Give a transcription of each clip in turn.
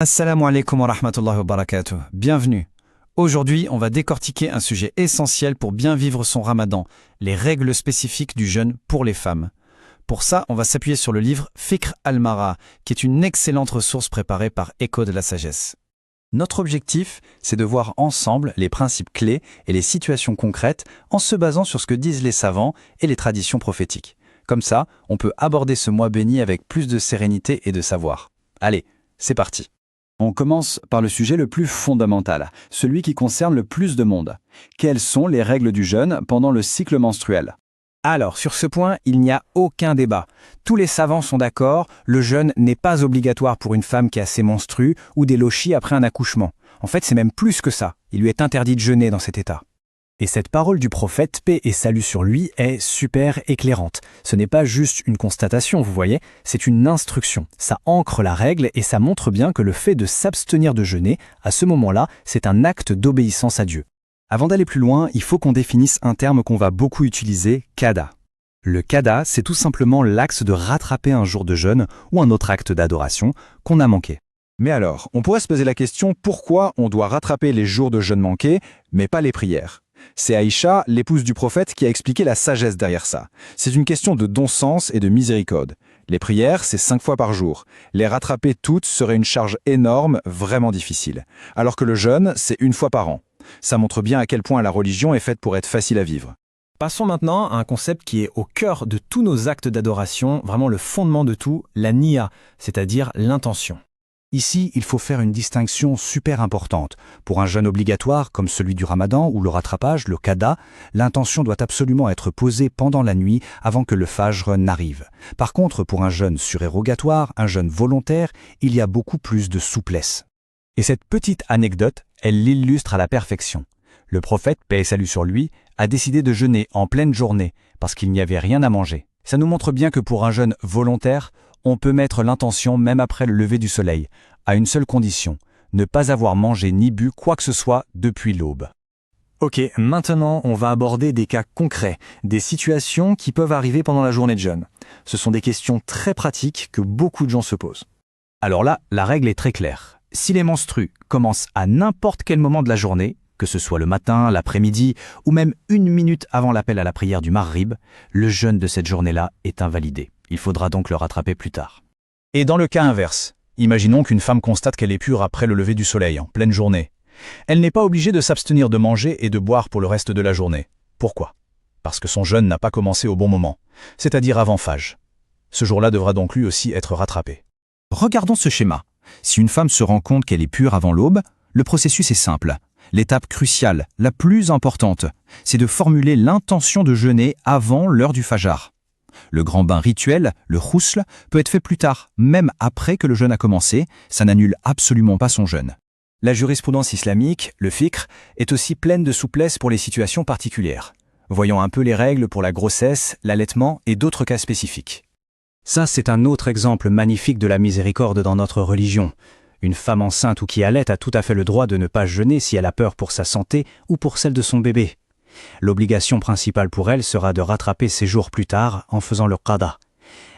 Assalamu alaikum wa rahmatullahi wa barakatuh. Bienvenue. Aujourd'hui, on va décortiquer un sujet essentiel pour bien vivre son ramadan, les règles spécifiques du jeûne pour les femmes. Pour ça, on va s'appuyer sur le livre Fiqh al-Mara, qui est une excellente ressource préparée par Écho de la Sagesse. Notre objectif, c'est de voir ensemble les principes clés et les situations concrètes en se basant sur ce que disent les savants et les traditions prophétiques. Comme ça, on peut aborder ce mois béni avec plus de sérénité et de savoir. Allez, c'est parti. On commence par le sujet le plus fondamental, celui qui concerne le plus de monde. Quelles sont les règles du jeûne pendant le cycle menstruel? Alors, sur ce point, il n'y a aucun débat. Tous les savants sont d'accord, le jeûne n'est pas obligatoire pour une femme qui a ses menstrues ou des lochis après un accouchement. En fait, c'est même plus que ça. Il lui est interdit de jeûner dans cet état. Et cette parole du prophète, paix et salut sur lui, est super éclairante. Ce n'est pas juste une constatation, vous voyez, c'est une instruction. Ça ancre la règle et ça montre bien que le fait de s'abstenir de jeûner, à ce moment-là, c'est un acte d'obéissance à Dieu. Avant d'aller plus loin, il faut qu'on définisse un terme qu'on va beaucoup utiliser, qada. Le qada, c'est tout simplement l'axe de rattraper un jour de jeûne ou un autre acte d'adoration qu'on a manqué. Mais alors, on pourrait se poser la question pourquoi on doit rattraper les jours de jeûne manqués, mais pas les prières? C'est Aïcha, l'épouse du prophète, qui a expliqué la sagesse derrière ça. C'est une question de bon sens et de miséricorde. Les prières, c'est 5 fois par jour. Les rattraper toutes serait une charge énorme, vraiment difficile. Alors que le jeûne, c'est 1 fois par an. Ça montre bien à quel point la religion est faite pour être facile à vivre. Passons maintenant à un concept qui est au cœur de tous nos actes d'adoration, vraiment le fondement de tout, la niya, c'est-à-dire l'intention. Ici, il faut faire une distinction super importante. Pour un jeûne obligatoire, comme celui du ramadan ou le rattrapage, le qada, l'intention doit absolument être posée pendant la nuit avant que le fajr n'arrive. Par contre, pour un jeûne surérogatoire, un jeûne volontaire, il y a beaucoup plus de souplesse. Et cette petite anecdote, elle l'illustre à la perfection. Le prophète, paix et salut sur lui, a décidé de jeûner en pleine journée parce qu'il n'y avait rien à manger. Ça nous montre bien que pour un jeûne volontaire, on peut mettre l'intention même après le lever du soleil, à une seule condition, ne pas avoir mangé ni bu quoi que ce soit depuis l'aube. Ok, maintenant on va aborder des cas concrets, des situations qui peuvent arriver pendant la journée de jeûne. Ce sont des questions très pratiques que beaucoup de gens se posent. Alors là, la règle est très claire. Si les menstrues commencent à n'importe quel moment de la journée, que ce soit le matin, l'après-midi ou même 1 minute avant l'appel à la prière du Maghrib, le jeûne de cette journée-là est invalidé. Il faudra donc le rattraper plus tard. Et dans le cas inverse, imaginons qu'une femme constate qu'elle est pure après le lever du soleil, en pleine journée. Elle n'est pas obligée de s'abstenir de manger et de boire pour le reste de la journée. Pourquoi? Parce que son jeûne n'a pas commencé au bon moment, c'est-à-dire avant Fajr. Ce jour-là devra donc lui aussi être rattrapé. Regardons ce schéma. Si une femme se rend compte qu'elle est pure avant l'aube, le processus est simple. L'étape cruciale, la plus importante, c'est de formuler l'intention de jeûner avant l'heure du Fajr. Le grand bain rituel, le ghusl, peut être fait plus tard, même après que le jeûne a commencé, ça n'annule absolument pas son jeûne. La jurisprudence islamique, le fiqh, est aussi pleine de souplesse pour les situations particulières. Voyons un peu les règles pour la grossesse, l'allaitement et d'autres cas spécifiques. Ça, c'est un autre exemple magnifique de la miséricorde dans notre religion. Une femme enceinte ou qui allaite a tout à fait le droit de ne pas jeûner si elle a peur pour sa santé ou pour celle de son bébé. L'obligation principale pour elle sera de rattraper ses jours plus tard en faisant le qada.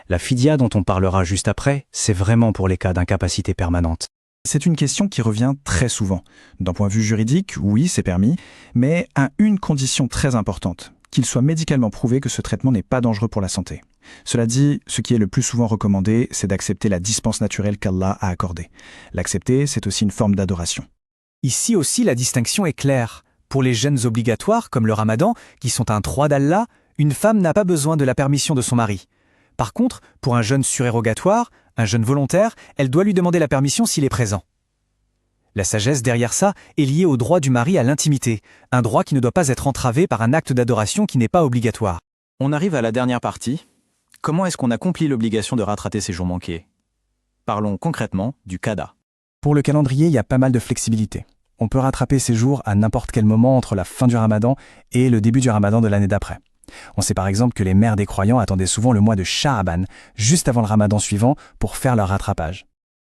La fidya dont on parlera juste après, c'est vraiment pour les cas d'incapacité permanente. C'est une question qui revient très souvent. D'un point de vue juridique, oui, c'est permis, mais à une condition très importante, qu'il soit médicalement prouvé que ce traitement n'est pas dangereux pour la santé. Cela dit, ce qui est le plus souvent recommandé, c'est d'accepter la dispense naturelle qu'Allah a accordée. L'accepter, c'est aussi une forme d'adoration. Ici aussi, la distinction est claire. Pour les jeûnes obligatoires, comme le ramadan, qui sont un droit d'Allah, une femme n'a pas besoin de la permission de son mari. Par contre, pour un jeûne surérogatoire, un jeûne volontaire, elle doit lui demander la permission s'il est présent. La sagesse derrière ça est liée au droit du mari à l'intimité, un droit qui ne doit pas être entravé par un acte d'adoration qui n'est pas obligatoire. On arrive à la dernière partie. Comment est-ce qu'on accomplit l'obligation de rattraper ces jours manqués? Parlons concrètement du qada. Pour le calendrier, il y a pas mal de flexibilité. On peut rattraper ces jours à n'importe quel moment entre la fin du ramadan et le début du ramadan de l'année d'après. On sait par exemple que les mères des croyants attendaient souvent le mois de Sha'aban, juste avant le ramadan suivant, pour faire leur rattrapage.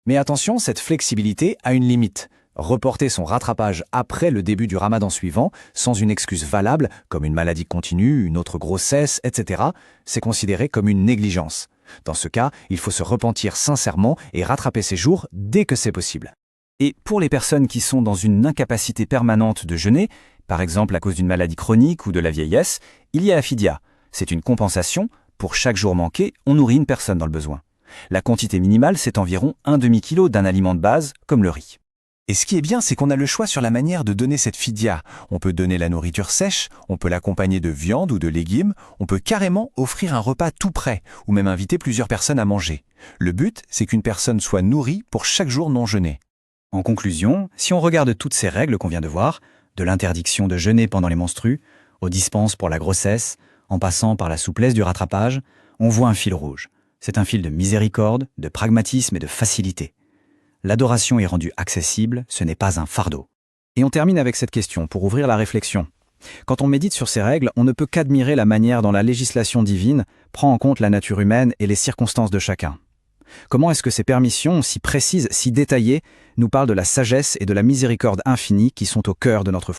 Mais attention, cette flexibilité a une limite. Reporter son rattrapage après le début du ramadan suivant, sans une excuse valable, comme une maladie continue, une autre grossesse, etc., c'est considéré comme une négligence. Dans ce cas, il faut se repentir sincèrement et rattraper ses jours dès que c'est possible. Et pour les personnes qui sont dans une incapacité permanente de jeûner, par exemple à cause d'une maladie chronique ou de la vieillesse, il y a la fidya. C'est une compensation. Pour chaque jour manqué, on nourrit une personne dans le besoin. La quantité minimale, c'est environ un demi-kilo d'un aliment de base, comme le riz. Et ce qui est bien, c'est qu'on a le choix sur la manière de donner cette fidya. On peut donner la nourriture sèche, on peut l'accompagner de viande ou de légumes, on peut carrément offrir un repas tout prêt, ou même inviter plusieurs personnes à manger. Le but, c'est qu'une personne soit nourrie pour chaque jour non jeûné. En conclusion, si on regarde toutes ces règles qu'on vient de voir, de l'interdiction de jeûner pendant les menstrues, aux dispenses pour la grossesse, en passant par la souplesse du rattrapage, on voit un fil rouge. C'est un fil de miséricorde, de pragmatisme et de facilité. L'adoration est rendue accessible, ce n'est pas un fardeau. Et on termine avec cette question pour ouvrir la réflexion. Quand on médite sur ces règles, on ne peut qu'admirer la manière dont la législation divine prend en compte la nature humaine et les circonstances de chacun. Comment est-ce que ces permissions, si précises, si détaillées, nous parlent de la sagesse et de la miséricorde infinie qui sont au cœur de notre foi?